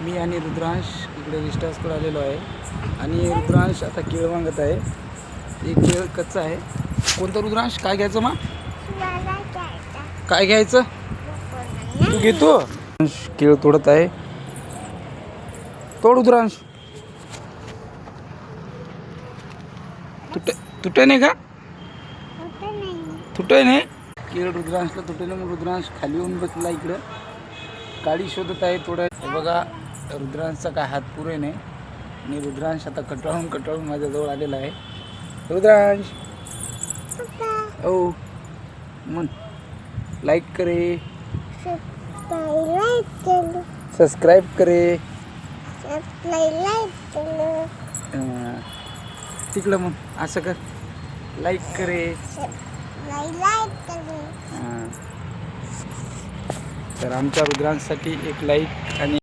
मी आणि रुद्रांश इकडे रिस्टार्सकडे आलेलो आहे आणि रुद्रांश आता केळ मागत आहे. एक केळ कच्चा आहे. कोणतं रुद्रांश? काय घ्यायचं मग? काय घ्यायचं? तू घेतो? केळ तोडत आहे. तोड रुद्रांश. तुटे नाही का? तुटे नाही. केळ रुद्रांशला तुटे नाही. मग रुद्रांश खाली येऊन बसला इकडं. काळी शोधत आहे थोडं. बघा रुद्रांशचा काय हात पुरे नाही आणि रुद्रांश आता कटाळून माझ्याजवळ आलेला आहे. रुद्रांश ओ मन लाईक करे, सबस्क्राईब करे तिकडं मग असं कर, लाईक करे. तर आमच्या रुद्रांसाठी एक लाईक आणि